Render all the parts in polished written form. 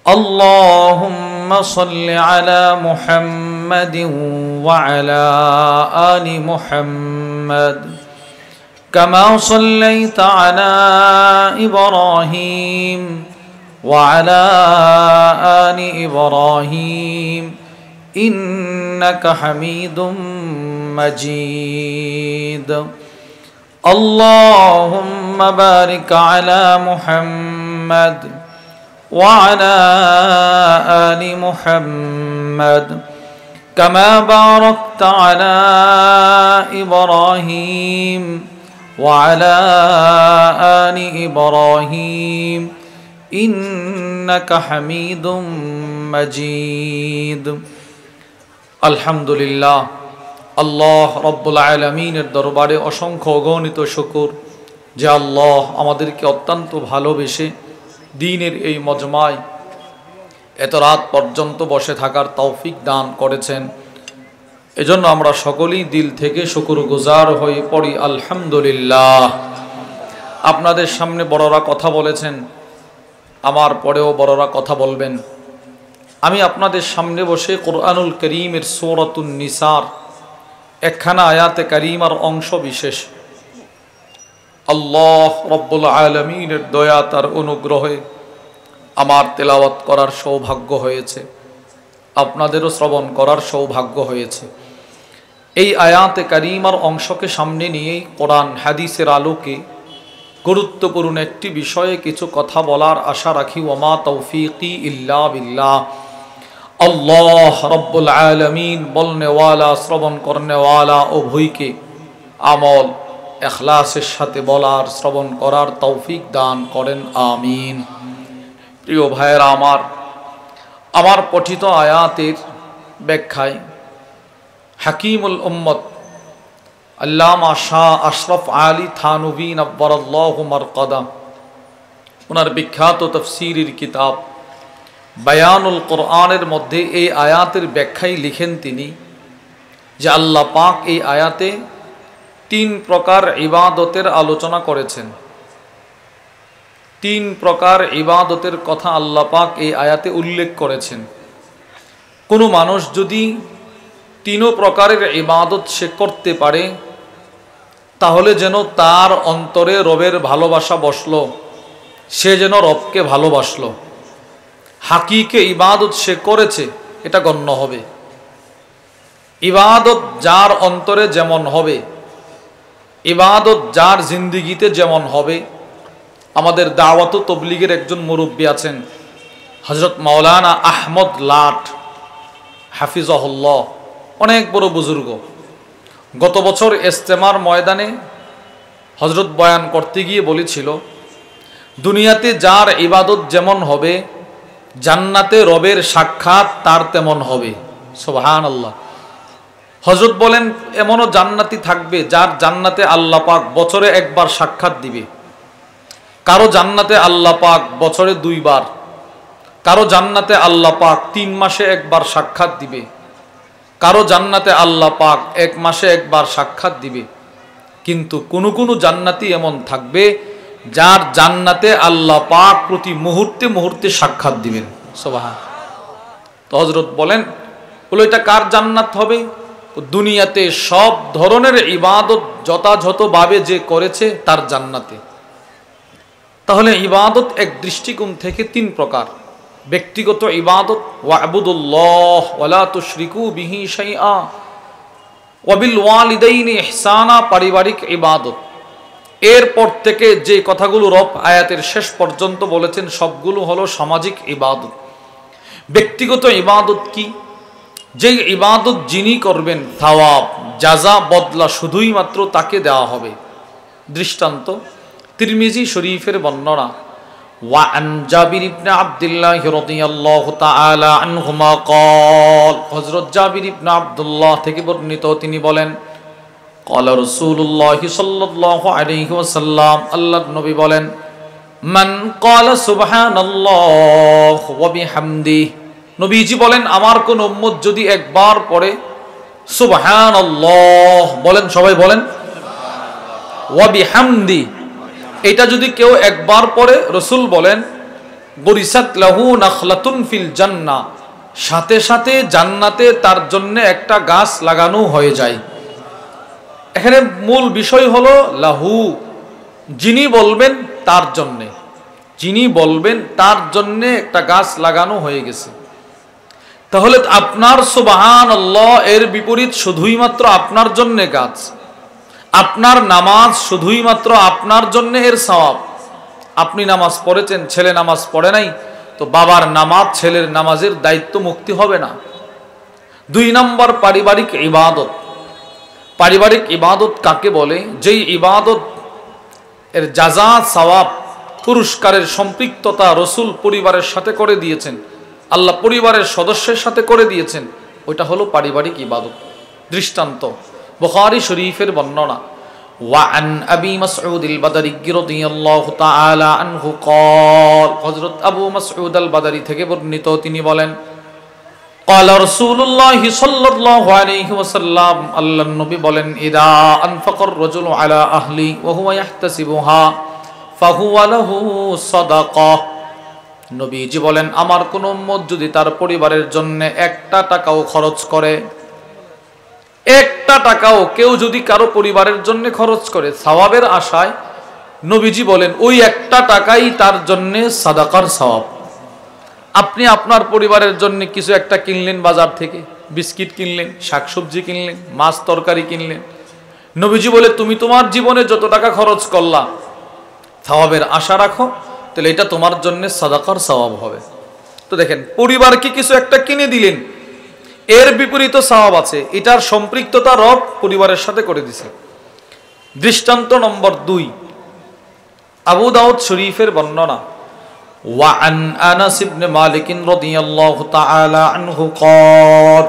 اللهم صل على محمد وعلى آل محمد كما صليت على إبراهيم وعلى آل إبراهيم إنك حميد مجيد اللهم بارك على محمد وعلى آل محمد كما باركت على إبراهيم وعلى آل إبراهيم إنك حميد مجيد الحمد لله আল্লাহ রব্বুল আলামিনের দরবারে অসংখ্য অগণিত শুকর যে আল্লাহ আমাদেরকে অত্যন্ত ভালোবেসে দ্বীনের এই মজমায় এত রাত পর্যন্ত বসে থাকার তৌফিক দান করেছেন। এজন্য আমরা সকলেই দিল থেকে শুকরগুজার হয়ে পড়ি আলহামদুলিল্লাহ। আপনাদের সামনে বড়রা কথা বলেছেন, আমার পরেও বড়রা কথা বলবেন। আমি আপনাদের সামনে বসে কোরআনুল করিমের সূরাতুন নিসার একখানা আয়াতে কারিমার অংশ বিশেষ আল্লাহ রব্বুল আলামিনের দয়া তার অনুগ্রহে আমার তেলাওয়াত করার সৌভাগ্য হয়েছে, আপনাদেরও শ্রবণ করার সৌভাগ্য হয়েছে। এই আয়াতে কারিমার অংশকে সামনে নিয়েই কোরআন হাদিসের আলোকে গুরুত্বপূর্ণ একটি বিষয়ে কিছু কথা বলার আশা রাখি। ওমা তৌফিকি ইল্লা বিল্লাহ। আল্লাহ রব্বুল আলামিন বলনেওয়ালা, শ্রবণ করনেওয়ালা উভয়কে আমল ইখলাসের সাথে বলার, শ্রবণ করার তৌফিক দান করেন, আমিন। প্রিয় ভাইয়েরা আমার পঠিত আয়াতের ব্যাখ্যায় হাকিমুল উম্মত আল্লামা শাহ আশরাফ আলী থানভী নব্বরাল্লাহু মারকাদা ওনার বিখ্যাত তাফসীরের কিতাব বায়ানুল কোরআনের মধ্যে এই আয়াতের ব্যাখ্যায় লিখেন তিনি যে আল্লাহ পাক এই আয়াতে 3 প্রকার ইবাদতের আলোচনা করেছেন। 3 প্রকার ইবাদতের কথা আল্লাহ পাক এই আয়াতে উল্লেখ করেছেন। কোনো মানুষ যদি 3 প্রকারের ইবাদত সে করতে পারে তাহলে যেন তার অন্তরে রবের ভালোবাসা বসলো, সে যেন রবকে ভালোবাসলো, হাকিকে ইবাদত সে করেছে এটা গণ্য হবে। ইবাদত যার অন্তরে যেমন হবে, ইবাদত যার জিন্দিগিতে যেমন হবে। আমাদের দাওয়াত ও তবলিগের একজন মুরব্বী আছেন হযরত মাওলানা আহমদ লাট হাফিজাহুল্লাহ, অনেক বড় বুজুর্গ। গত বছর ইজতেমার ময়দানে হযরত বয়ান করতে গিয়ে বলেছিল, দুনিয়াতে যার ইবাদত যেমন হবে জান্নাতে রবের সাক্ষাৎ তার তেমন হবে। সুবহানাল্লাহ। হযরত বলেন এমনও জান্নাতি থাকবে যার জান্নাতে আল্লাহ পাক বছরে 1 বার সাক্ষাৎ দিবে, কারো জান্নাতে আল্লাহ পাক বছরে 2 বার, কারো জান্নাতে আল্লাহ পাক 3 মাসে 1 বার সাক্ষাৎ দিবে, কারো জান্নাতে আল্লাহ পাক 1 মাসে 1 বার সাক্ষাৎ দিবে। কিন্তু কোন জান্নাতি এমন থাকবে যার জান্নাতে আল্লাহ পাক প্রতি মুহূর্তে মুহূর্তে সাক্ষাৎ দিবেন। সুবহানাল্লাহ। তো হযরত বলেন এটা কার জান্নাত হবে? দুনিয়াতে সব ধরনের ইবাদত যথাযথভাবে যে করেছে তার জান্নাতে। তাহলে ইবাদত এক দৃষ্টিকোণ থেকে 3 প্রকার। ব্যক্তিগত ইবাদত, ওয়া'বুদুল্লাহ ওয়ালা তুশরিকু বিহি শাইআ, ওয়া বিল ওয়ালিদাইনি ইহসানা, পারিবারিক ইবাদত। এরপর থেকে যে কথাগুলো রব আয়াতের শেষ পর্যন্ত বলেছেন সবগুলো হলো সামাজিক ইবাদত। ব্যক্তিগত ইবাদত কি? যে ইবাদত যিনি করবেন সওয়াব, জাযা, বদলা শুধুই মাত্র তাকে দেওয়া হবে। দৃষ্টান্ত তিরমিজি শরীফের বর্ণনা, ওয়া আন জাবির ইবনে আব্দুল্লাহ রাদিয়াল্লাহু তাআলা আনহুমা قال, হযরত জাবির ইবনে আব্দুল্লাহ থেকে বর্ণিত, তিনি বলেন, ক্বালা রাসূলুল্লাহ সাল্লাল্লাহু আলাইহি ওয়াসাল্লাম, আল্লাহর নবী বলেন, মান ক্বালা সুবহানাল্লাহ ওয়া বিহামদিহি, নবীজি বলেন আমার কোন উম্মত যদি একবার পড়ে সুবহানাল্লাহ, বলেন সবাই বলেন, ওয়া বিহামদি, এটা যদি কেউ একবার পড়ে, রাসূল বলেন গরিসাত লাহু নাখলাতুন ফিল জান্নাহ, সাথে সাথে জান্নাতে তার জন্য একটা গাছ লাগানো হয়ে যায়। এখানে মূল বিষয় হলো লাহু, যিনি বলবেন তার জন্যে, যিনি বলবেন তার জন্যে একটা গাছ লাগানো হয়ে গেছে। তাহলে আপনার সুবহানাল্লাহ এর বিপরীত শুধুই মাত্র আপনার জন্যে গাছ, আপনার নামাজ শুধুই মাত্র আপনার জন্যে এর সওয়াব। আপনি নামাজ পড়েছেন, ছেলে নামাজ পড়ে নাই, তো বাবার নামাজ ছেলের নামাজের দায়িত্ব মুক্তি হবে না। 2 নম্বর পারিবারিক ইবাদত। পারিবারিক ইবাদত কাকে বলে? যেই ইবাদত এর জাযা সওয়াব পুরস্কারের সম্পৃক্ততা রাসূল পরিবারের সাথে করে দিয়েছেন, আল্লাহ পরিবারের সদস্যের সাথে করে দিয়েছেন, ওইটা হলো পারিবারিক ইবাদত। দৃষ্টান্ত বুখারী শরীফের বর্ণনা, وعن أبي مسعود البدري رضي الله تعالى عنه قال, হযরত আবু মাসউদ আল বাদারি থেকে বর্ণিত, তিনি বলেন, قال رسول الله صلى الله عليه وسلم, আল্লাহর নবী বলেন, إذا أنفق الرجل على أهله وهو يحتسبها فهو له صدقة। নবীজি বলেন, আমার কোন উম্মত যদি তার পরিবারের জন্য একটা টাকাও খরচ করে, একটা টাকাও কেউ যদি কারো পরিবারের জন্য খরচ করে সওয়াবের আশায়, নবীজি বলেন ওই একটা টাকাই তার জন্য সাদাকার সওয়াব। আপনি আপনার পরিবারের জন্য কিছু একটা কিনলেন, বাজার থেকে বিস্কিট কিনলেন, শাকসবজি কিনলেন, মাছ তরকারি কিনলেন, নবীজি বলে তুমি তোমার জীবনে যত টাকা খরচ করলা সওয়াবের আশা রাখো, তাহলে এটা তোমার জন্য সাদাকার সওয়াব হবে। তো দেখেন, পরিবারকে কিছু একটা কিনে দিলেন, এর বিপরীত সওয়াব আছে, এটার সম্পৃক্ততা রব পরিবারের সাথে করে দিছে। দৃষ্টান্ত নম্বর 2, আবু দাউদ শরীফের বর্ণনা, وعن أنس بن مالك رضي الله تعالى عنه قال,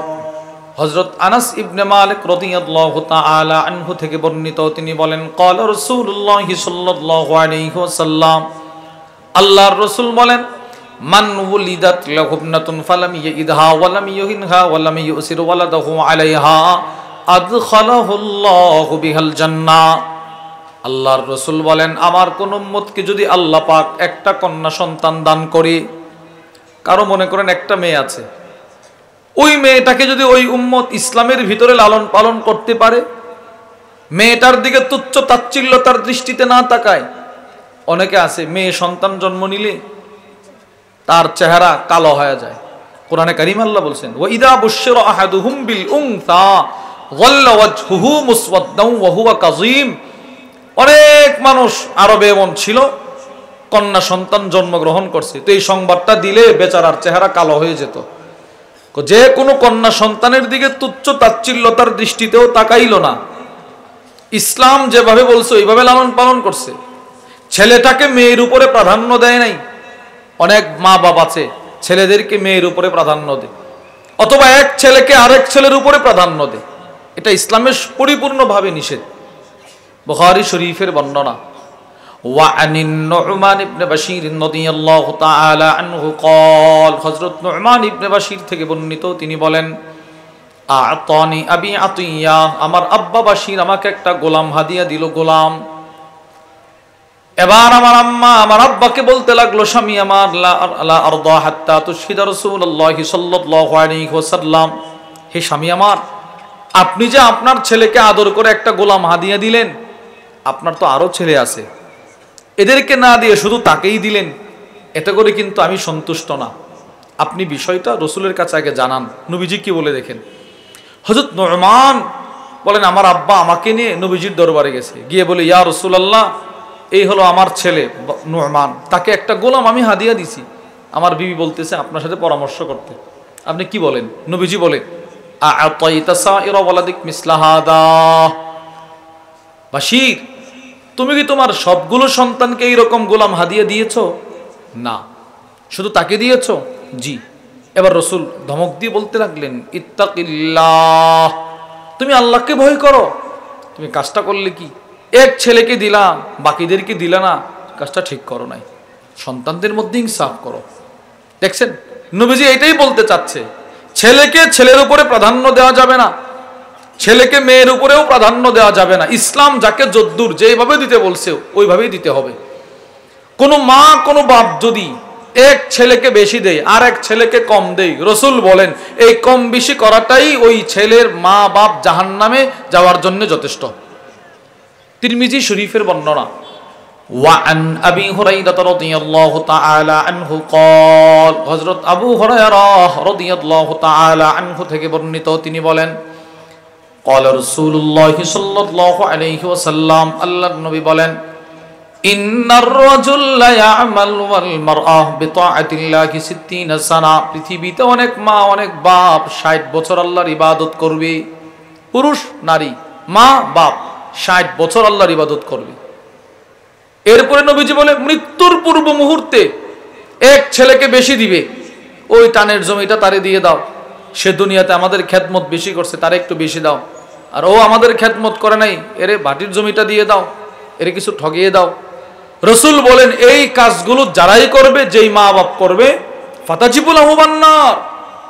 হযরত আনাস ইবনে মালিক রাদিয়াল্লাহু তাআলা আনহু থেকে বর্ণিত, তিনি বলেন, قال رسول الله صلى الله عليه وسلم, আল্লাহর রাসূল বলেন, মান উলিদাত লাহু ইবনাতুন ফালাম ইয়াইদহা ওয়ালাম ইউহিনহা ওয়ালাম ইউসির ওয়ালাদাহু আলাইহা আদখালাহুল্লাহু বিহাল জান্নাহ। আল্লাহর রাসূল বলেন, আমার কোন উম্মতকে যদি আল্লাহ পাক একটা কন্যা সন্তান দান করে, কারো মনে করেন একটা মেয়ে আছে, ওই মেয়েটাকে যদি ওই উম্মত ইসলামের ভিতরে লালন পালন করতে পারে, মেয়েটার দিকে তুচ্ছ তাচ্ছিল্যতার দৃষ্টিতে না তাকায়। অনেকে আছে মেয়ে সন্তান জন্ম নিলে তার চেহারা কালো হয়ে যায়। কোরআনে কারীম আল্লাহ বলছেন, ওয়া ইযা বুশশিরা আহাদুহুম বিল উনসা যাল্লা ওয়াজহুহু মুসওয়াদ্দান ওয়া হুয়া কাযীম। অনেক মানুষ আরবে এমন ছিল, কন্যা সন্তান জন্মগ্রহণ করছে, তো এই সংবাদটা দিলে বেচারার চেহারা কালো হয়ে যেত। যে কোনো কন্যা সন্তানের দিকে তুচ্ছ তাচ্ছিল্যতার দৃষ্টিতেও তাকাইল না, ইসলাম যেভাবে বলছে ওইভাবে লালন পালন করছে। ছেলেটাকে মেয়ের উপরে প্রাধান্য দেয় নাই। অনেক মা বাবা আছে ছেলেদেরকে মেয়ের উপরে প্রাধান্য দেয়, অথবা এক ছেলেকে আরেক ছেলের উপরে প্রাধান্য দেয়। এটা ইসলামের পরিপূর্ণভাবে নিষেধ। বুখারী শরীফের বর্ণনা, ওয়ানিন নু'মান ইবনে বাশীর রাদিয়াল্লাহু তাআলা আনহু قال, হযরত নু'মান ইবনে বাশীর থেকে বর্ণিত, তিনি বলেন, আ'তানি আবি আতিয়া, আমার আব্বা বাশীর আমাকে একটা গোলাম হাদিয়া দিল, গোলাম। এবার আমার আম্মা আমার আব্বাকে বলতে লাগলো, স্বামী আমার, লা আরদা হাত্তা তুশহিদা রাসূলুল্লাহ সাল্লাল্লাহু আলাইহি ওয়াসাল্লাম, হে স্বামী আমার, আপনি যে আপনার ছেলেকে আদর করে একটা গোলাম হাদিয়া দিলেন, আপনার তো আরো ছেলে আছে, এদেরকে না দিয়ে শুধু তাকেই দিলেন, এতে করে কিন্তু আমি সন্তুষ্ট না। আপনি বিষয়টা রাসূলের কাছে আগে জানান। নবীজি কি বলে দেখেন। হযরত নু'মান বলেন, আমার আব্বা আমাকে নিয়ে নবীজির দরবারে গেছে, গিয়ে বলে, ইয়া রাসূলুল্লাহ, এই হলো আমার ছেলে নু'মান, তাকে একটা গোলাম আমি হাদিয়া দিছি, আমার বিবি বলতেছে আপনার সাথে পরামর্শ করতে, আপনি কি বলেন? নবীজি বলে, আ'তাইতা সাইরা ওয়ালাদিক মিসলা হাদা, বাশীর, তুমি কি তোমার সবগুলো সন্তানকে এইরকম গোলাম হাদিয়া দিয়েছো? না। শুধু তাকে দিয়েছো? জি। এবার রাসূল ধমক দিয়ে বলতে লাগলেন, ইত্তাকিল্লাহ, তুমি আল্লাহকে ভয় করো। তুমি কাজটা করলে কি, এক ছেলেকে দিলাম বাকিদেরকে দিলা না, কাজটা ঠিক করো নাই, সন্তানদের মধ্যে ইনসাফ করো। দেখছেন, নবীজি এটাই বলতে চাচ্ছে, ছেলেকে ছেলের উপরে প্রাধান্য দেওয়া যাবে না, ছেলেকে মেয়ের উপরেও প্রাধান্য দেওয়া যাবে না। ইসলাম যাকে যদ্দূর যেভাবে দিতে বলছে ওইভাবেই দিতে হবে। কোনো মা কোনো বাপ যদি এক ছেলেকে বেশি দেই আর এক ছেলেকে কম দেই, রাসূল বলেন এই কম বেশি করাটাই ওই ছেলের মা বাপ জাহান্নামে যাওয়ার জন্য যথেষ্ট। তিরমিজি শরীফের বর্ণনা। وعن أبي هريرة رضي الله تعالى عنه قال হযরত আবু হুরায়রা রাদিয়াল্লাহু তাআলা আনহু থেকে বর্ণিত, তিনি বলেন قال رسول الله صلى الله عليه وسلم, আল্লাহর নবী বলেন ইন্নার রাজুল লা ইয়ামাল ওয়াল মারআহ বিতাআতিল্লাহি 60 সানা, পৃথিবীতে অনেক মা অনেক বাপ 60 বছর আল্লাহর ইবাদত করবে, পুরুষ নারী মা বাপ 60 বছর আল্লাহর ইবাদত করবে। এরপরে নবীজি বলে মৃত্যুর পূর্ব মুহূর্তে এক ছেলেকে বেশি দিবে, ওই টানের জমিটা তারে দিয়ে দাও, সে দুনিয়াতে আমাদের খেদমত বেশি করছে তারে একটু বেশি দাও, আর ও আমাদের খেদমত করে নাই এরে বাটির জমিটা দিয়ে দাও, এরে কিছু ঠগিয়ে দাও। রাসূল বলেন এই কাজগুলো যারাই করবে, যেই মা বাপ করবে, ফাতাজিবুল আহবান্নার,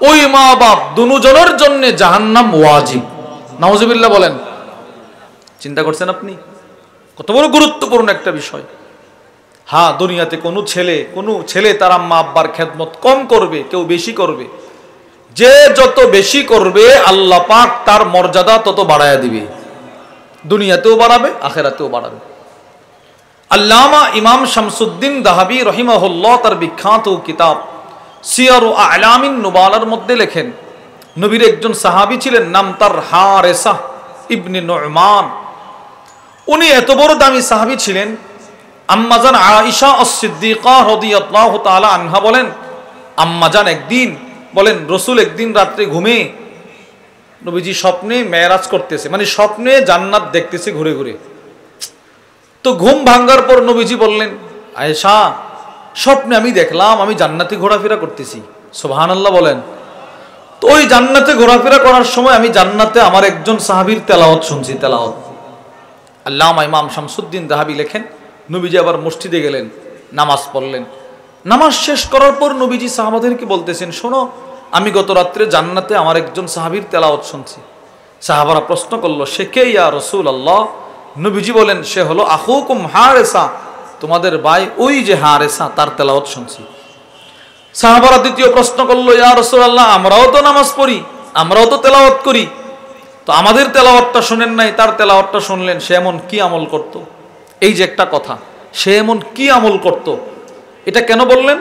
ওই মা বাপ দুজনের জন্য জাহান্নাম ওয়াজিব। নাউজুবিল্লাহ বলেন। চিন্তা করছেন আপনি কত বড় গুরুত্বপূর্ণ একটা বিষয়। হ্যাঁ, দুনিয়াতে কোনো ছেলে তার আম্মা আব্বার খেদমত কম করবে, কেউ বেশি করবে, যে যত বেশি করবে আল্লাহ পাক তার মর্যাদা তত বাড়ায়া দিবে, দুনিয়াতেও বাড়াবে আখিরাতেও বাড়াবে। আল্লামা ইমাম শামসুদ্দিন যাহাবী রাহিমাহুল্লাহ তার বিখ্যাত কিতাব সিয়ারু আ'লামিন নুবালার মধ্যে লেখেন, নবীর একজন সাহাবী ছিলেন, নাম তার হারেসা ইবনে নু'মান। উনি এত বড় দামি সাহাবী ছিলেন, আম্মাজান আয়েশা আস-সিদ্দিকা রাদিয়াল্লাহু তাআলা আনহা বলেন, আম্মাজান একদিন বলেন রাসূল একদিন রাতে ঘুমে নবীজি স্বপ্নে মেরাজ করতেছে, মানে স্বপ্নে জান্নাত দেখতেছে ঘুরে ঘুরে। তো ঘুম ভাঙার পর নবীজি বললেন, আয়েশা স্বপ্নে আমি দেখলাম আমি জান্নাতে ঘোরাফেরা করতেছি। সুবহানাল্লাহ বলেন। তো ওই জান্নাতে ঘোরাফেরা করার সময় আমি জান্নাতে আমার একজন সাহাবীর তেলাওয়াত শুনছি, তেলাওয়াত। আল্লামা ইমাম শামসুদ্দিন যাহাবী লেখেন, নবীজি আবার মসজিদে গেলেন, নামাজ পড়লেন। নামাজ শেষ করার পর নবীজি সাহাবাদেরকে বলতেছেন, শোনো আমি গত রাত্রে জান্নাতে আমার একজন সাহাবীর তেলাওয়াত শুনছি। সাহাবারা প্রশ্ন করলো, সে কে ইয়া রাসূলুল্লাহ? নবীজি বলেন, সে হলো আখুকুম হারেসা, তোমাদের ভাই ওই যে হারেসা, তার তেলাওয়াত শুনছি। সাহাবারা দ্বিতীয় প্রশ্ন করলো, ইয়া রাসূলুল্লাহ আমরাও তো নামাজ পড়ি, আমরাও তো তেলাওয়াত করি, তো আমাদের তেলাওয়াতটা শুনেন নাই, তার তেলাওয়াতটা শুনলেন, সে এমন কি আমল করত? এই যে একটা কথা, সে এমন কি আমল করত, এটা কেন বললেন?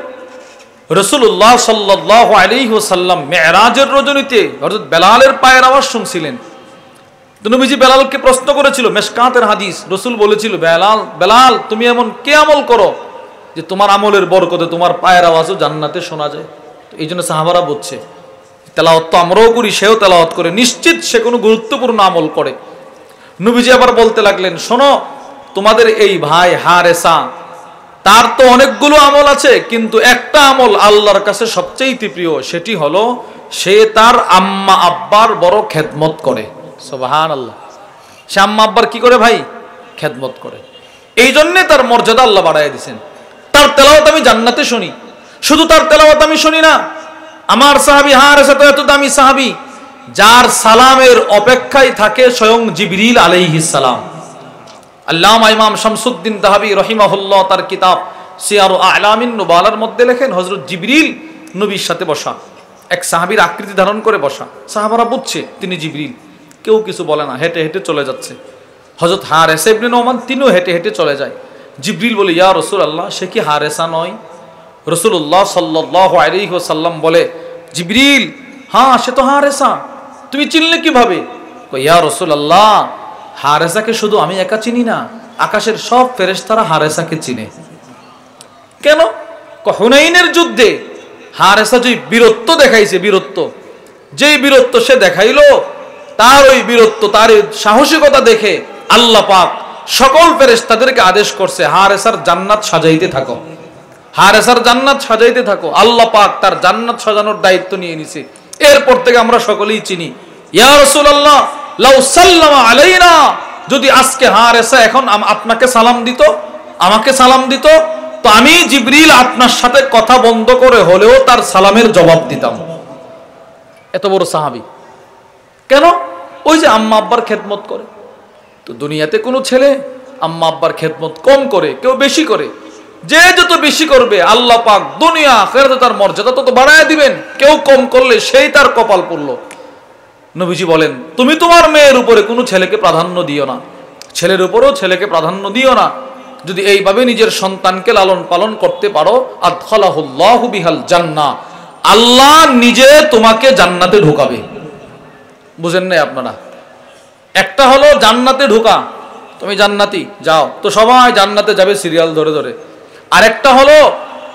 রাসূলুল্লাহ সাল্লাল্লাহু আলাইহি ওয়াসাল্লাম মিরাজের রজনীতে হযরত বেলালের পায়ের আওয়াজ শুনছিলেন। তো নবীজি বেলালকে প্রশ্ন করেছিল, মিশকাতের হাদিস, রাসূল বলেছিল, বেলাল তুমি এমন কি আমল করো যে তোমার আমলের বরকতে তোমার পায়ের আওয়াজও জান্নাতে শোনা যায়? তো এই জন্য সাহাবারা বলছে তেলাওয়াত তো আমরাও করি, সেও তেলাওয়াত করে, নিশ্চিত সে কোনো গুরুত্বপূর্ণ আমল করে। নবীজি আবার বলতে লাগলেন, শোনো তোমাদের এই ভাই হারেসা, তার তো অনেকগুলো আমল আছে, কিন্তু একটা আমল আল্লাহর কাছে সবচেয়ে প্রিয়, সেটি হলো সে তার আম্মা আব্বার বড় খেদমত করে। সুবহানাল্লাহ। সে আম্মা আব্বার কি করে ভাই? খেদমত করে। এই জন্যে তার মর্যাদা আল্লাহ বাড়ায় দিয়েছেন। তার তেলাওয়াত আমি জান্নাতে শুনি। শুধু তার তেলাওয়াত আমি শুনি না, আমার সাহাবী হারেসা তো এত দামি সাহাবী, যার সালামের অপেক্ষায় থাকে স্বয়ং জিবরিল আলাইহিস সালাম। আল্লামা ইমাম শামসুদ্দিন যাহাবী রাহিমাহুল্লাহ তার কিতাব সিয়ারু আ'লামিন নুবালার মধ্যে লেখেন, হযরত জিবরিল নবীর সাথে বসা, এক সাহাবীর আকৃতি ধারণ করে বসা। সাহাবারা বুঝছে তিনি জিবরিল, কেউ কিছু বলে না, হেঁটে হেঁটে চলে যাচ্ছে। হযরত হারেসা ইবনে নুমান তিনিও হেঁটে হেঁটে চলে যায়। জিবরিল বলে, ইয়া রাসূলুল্লাহ সে কি হারেসা নয়? রাসূলুল্লাহ সাল্লাল্লাহু আলাইহি ওয়াসাল্লাম বলে, জিবরিল হ্যাঁ সে তো হারেসা, তুমি চিনলে কিভাবে? ইয়া রাসূলুল্লাহ হারেসাকে শুধু আমি একা চিনি না, আকাশের সব ফেরেশতারা হারেসাকে চিনে। কেন? হুনাইনের যুদ্ধে হারেসা যে বীরত্ব দেখাইছে, যেই বীরত্ব সে দেখাইলো, তার ওই বীরত্ব, তার সাহসিকতা দেখে আল্লাহ পাক সকল ফেরেশতাদেরকে আদেশ করছে, হারেসার জান্নাত সাজাইতে থাকো, হারেসার জান্নাত সাজাইতে থাকো। আল্লাহ পাক তার জান্নাত সাজানোর দায়িত্ব নিয়ে নিছে। এরপর থেকে আমরা সকলেই চিনি, ইয়া রাসূলুল্লাহ লাউ সাল্লামা আলাইনা, যদি আজকে হারেসা এখন আপনাকে সালাম দিত, আমাকে সালাম দিত, তো আমি জিবরিল আপনার সাথে কথা বন্ধ করে হলেও তার সালামের জবাব দিতাম। এত বড় সাহাবী। কেন? ওই যে আম্মা আব্বার খেদমত করে। তো দুনিয়াতে কোনো ছেলে আম্মা আব্বার খেদমত কম করে, কেউ বেশি করে, যে যত বেশি করবে আল্লাহ পাক দুনিয়া আখিরাতে তার মর্যাদা তত বাড়ায় দিবেন। কেউ কম করলে সেই তার কপাল পড়ল। নবীজি বলেন, তুমি তোমার মেয়ের উপরে কোনো ছেলেকে প্রাধান্য দিও না, ছেলের উপরেও ছেলেকে প্রাধান্য দিও না। যদি এইভাবে নিজের সন্তানকে লালন পালন করতে পারো, আদখালাহুল্লাহু বিহাল জান্নাহ, আল্লাহ নিজে তোমাকে জান্নাতে ঢোকাবে। বুঝেন নাই আপনারা? একটা হলো জান্নাতে ঢোকা, তুমি জান্নাতি যাও, তো সবাই জান্নাতে যাবে সিরিয়াল ধরে ধরে। আরেকটা হলো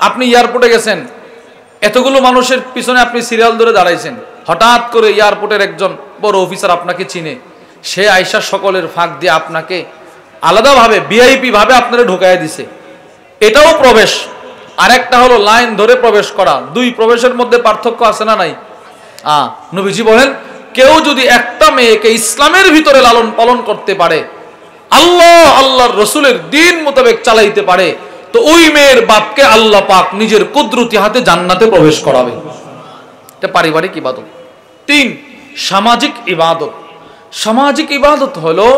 আপনি এয়ারপোর্টে গেছেন, এতগুলো মানুষের পিছনে আপনি সিরিয়াল ধরে দাঁড়াইছেন, হঠাৎ করে এয়ারপোর্টের একজন বড় অফিসার আপনাকে চিনে, সে আইসা সকলের ফাঁক দিয়ে আপনাকে আলাদাভাবে ভিআইপি ভাবে আপনারা ঢুকাইয়া দিছে, এটাও প্রবেশ। আরেকটা হলো লাইন ধরে প্রবেশ করা। দুই প্রবেশের মধ্যে পার্থক্য আছে না নাই? নবীজি বলেন, কেউ যদি একটা মেয়েকে ইসলামের ভিতরে লালন পালন করতে পারে, আল্লাহর রসুলের দিন মোতাবেক চালাইতে পারে, তো ওই মেয়ের বাপকে আল্লাহ পাক নিজের কুদরতি হাতে জান্নাতে প্রবেশ করাবে। এটা পারিবারিক ইবাদত। 3, সামাজিক ইবাদত। সামাজিক ইবাদত হলো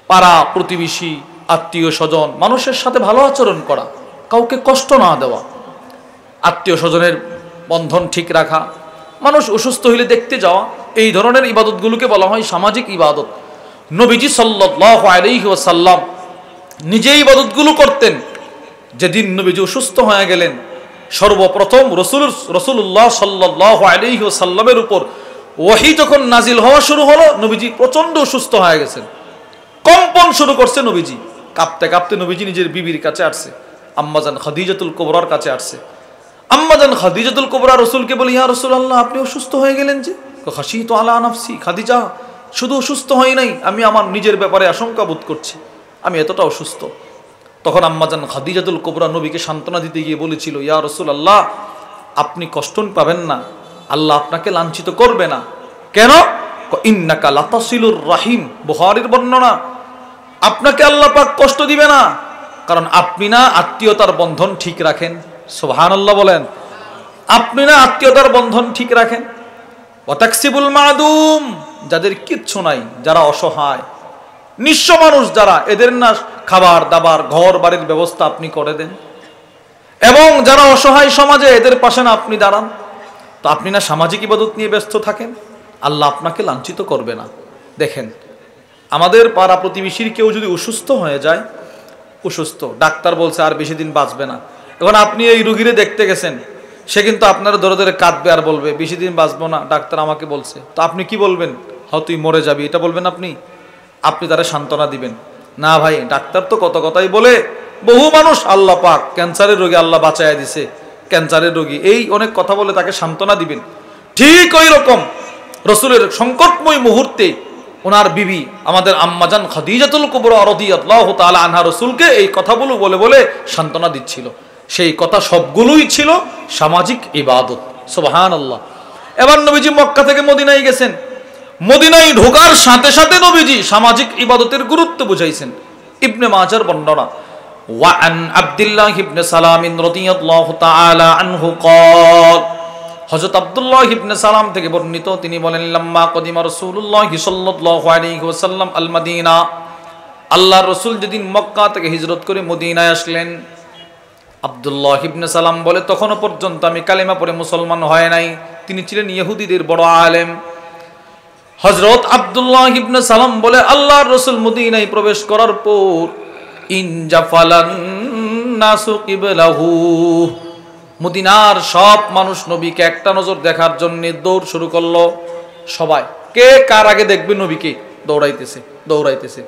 পাড়া প্রতিবেশী, আত্মীয় স্বজন, মানুষের সাথে ভালো আচরণ করা, কাউকে কষ্ট না দেওয়া, আত্মীয় স্বজনের বন্ধন ঠিক রাখা, মানুষ অসুস্থ হইলে দেখতে যাওয়া, এই ধরনের ইবাদতগুলোকে বলা হয় সামাজিক ইবাদত। নবীজি সাল্লাল্লাহু আলাইহি ওয়াসাল্লাম নিজে ইবাদতগুলো করতেন। যেদিন নবীজি অসুস্থ হয়ে গেলেন, সর্বপ্রথম রাসূলুল্লাহ সাল্লাল্লাহু আলাইহি ওয়াসাল্লামের উপর ওহী যখন নাজিল হওয়া শুরু হলো, নবীজি প্রচন্ড অসুস্থ হয়ে গেছেন, কম্পন শুরু করছে। নবীজি কাঁপতে কাঁপতে নবীজি নিজের বিবির কাছে আসছে, আম্মাজান খাদিজাতুল কুবরার কাছে আসছে। আম্মাজান খাদিজাতুল কুবরা রাসূলকে বলে, ইয়া রাসূলুল্লাহ, আপনি অসুস্থ হয়ে গেলেন যে? খাশিতু আলা নাফসি, খাদিজা, শুধু অসুস্থ হই নাই, আমি আমার নিজের ব্যাপারে আশঙ্কা বোধ করছি, আমি এতটা অসুস্থ। তখন আম্মাজান খাদিজাতুল কুবরা নবীকে সান্ত্বনা দিতে গিয়ে বলেছিল, ইয়া রাসূলুল্লাহ, আপনি কষ্ট পাবেন না, আল্লাহ আপনাকে লাঞ্ছিত করবে না। কেন? ইন্নাকা লাতাসিলুর রাহিম, বুখারীর বর্ণনা। আপনাকে আল্লাহ পাক কষ্ট দিবে না, কারণ আপনি না আত্মীয়তার বন্ধন ঠিক রাখেন। সুবহানাল্লাহ বলেন। আপনি না আত্মীয়তার বন্ধন ঠিক রাখেন। ওয়াতাকসিবুল মাদুম, যাদের কিচ্ছু নাই, যারা অসহায় নিঃস্ব মানুষ যারা, এদের না খাবার দাবার ঘর বাড়ির ব্যবস্থা আপনি করে দেন, এবং যারা অসহায় সমাজে, এদের পাশে না আপনি দাঁড়ান, তো আপনি না সামাজিক ইবাদত নিয়ে ব্যস্ত থাকেন, আল্লাহ আপনাকে লাঞ্ছিত করবে না। দেখেন, আমাদের পাড়া প্রতিবেশীর কেউ যদি অসুস্থ হয়ে যায়, অসুস্থ, ডাক্তার বলছে আর বেশি দিন বাঁচবে না, এখন আপনি এই রুগীরে দেখতে গেছেন, সে কিন্তু আপনারা ধরে ধরে কাঁদবে আর বলবে বেশি দিন বাঁচবো না, ডাক্তার আমাকে বলছে। তো আপনি কি বলবেন? তুই মরে যাবি, এটা বলবেন আপনি? আপনি তারা সান্ত্বনা দিবেন না, ভাই ডাক্তার তো কত কথাই বলে, বহু মানুষ আল্লাহ পাক ক্যান্সারের রোগী আল্লাহ বাঁচায় দিছে, ক্যান্সারের রোগী, এই অনেক কথা বলে তাকে সান্ত্বনা দিবেন। ঠিক ওই রকম রাসূলের সংকটময় মুহূর্তে ওনার বিবি আমাদের আম্মাজান খাদিজাতুল কুবরা রাদিয়াল্লাহু তাআলা আনহা রাসূলকে এই কথাগুলো বলে বলে সান্ত্বনা দিচ্ছিল। সেই কথা সবগুলোই ছিল সামাজিক ইবাদত। সুবহানাল্লাহ। এবার নবীজি মক্কা থেকে মদিনায় গেছেন, মদিনায় ঢোকার সাথে সাথে নবীজি সামাজিক ইবাদতের গুরুত্ব বুঝাইছেন। ইবনে মাজার বর্ণনা, ওয়া আন আব্দুল্লাহ ইবনে সালাম রাদিয়াল্লাহু তাআলা আনহু قال, হযরত আব্দুল্লাহ ইবনে সালাম থেকে বর্ণিত, তিনি বলেন, লাম্মা কদিমা রাসূলুল্লাহ সাল্লাল্লাহু আলাইহি ওয়াসাল্লাম আল মদিনা, আল্লাহর রাসূল যেদিন মক্কা থেকে হিজরত করে মদিনায় আসলেন, আব্দুল্লাহ ইবনে সালাম বলে, তখনও পর্যন্ত আমি কালেমা পড়ে মুসলমান হয় নাই। তিনি ছিলেন ইহুদিদের বড় আলেম। হযরত আব্দুল্লাহ ইবনে সালাম বলে, আল্লাহর রাসূল মদিনায় প্রবেশ করার পর ইনজাফালান নাসু কিবলাহু, মদিনার সব মানুষ নবীকে একটা নজর দেখার জন্য দৌড় শুরু করলো। সবাই কে কার আগে দেখবে নবীকে দৌড়াইতেছে।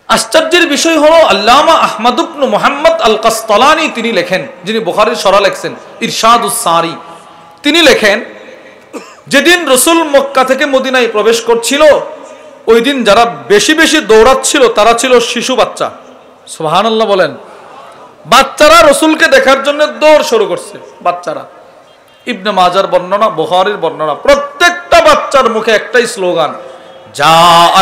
আশ্চর্যের বিষয় হলো, আল্লামা আহমদ ইবনে মুহাম্মদ আল কাসতালানি তিনি লেখেন, যিনি বুখারীর শরহ লেখছেন, ইরশাদুস সারি, তিনি লেখেন, যেদিন রাসূল মক্কা থেকে মদিনায় প্রবেশ করছিল, ওই দিন যারা বেশি বেশি দৌড়াচ্ছিল তারা ছিল শিশু বাচ্চা। সুবহানাল্লাহ বলেন। বাচ্চারা রাসূলকে দেখার জন্য দৌড় শুরু করছে, বাচ্চারা। ইবনে মাজার বর্ণনা, বুখারীর বর্ণনা, প্রত্যেকটা বাচ্চার মুখে একটাই স্লোগান, যা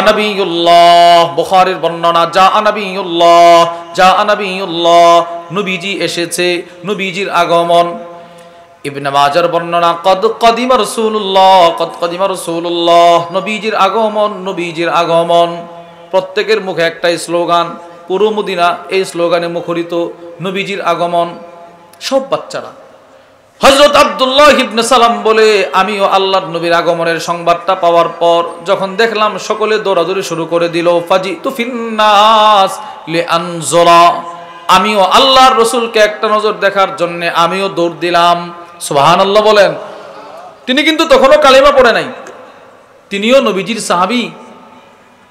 নবিয়ুল্লাহ। বুখারীর বর্ণনা, যা নবিয়ুল্লাহ, যা নবিয়ুল্লাহ, নবীজি এসেছে, নবীজির আগমন। ইবনে মাজার বর্ণনা, কদ কদিমা রাসূলুল্লাহ, কদ কদিমা রাসূলুল্লাহ, নবীজির আগমন, নবীজির আগমন। প্রত্যেকের মুখে একটাই স্লোগান, পুরো মদিনা এই স্লোগানে মুখরিত, নবীজির আগমন। সব বাচ্চারা। হযরত আব্দুল্লাহ ইবনে সালাম বলে, আমিও আল্লাহর নবীর আগমনের সংবাদটা পাওয়ার পর যখন দেখলাম সকলে দৌড়াদৌড়ি শুরু করে দিল, ফাজিতু ফিন্নাস লিআনজুরা, আমিও আল্লাহর রাসূলকে একটা নজর দেখার জন্য আমিও দৌড় দিলাম। সুবহানাল্লাহ বলেন। তিনি কিন্তু তখনও কালেমা পড়ে নাই, তিনিও নবীজির সাহাবী,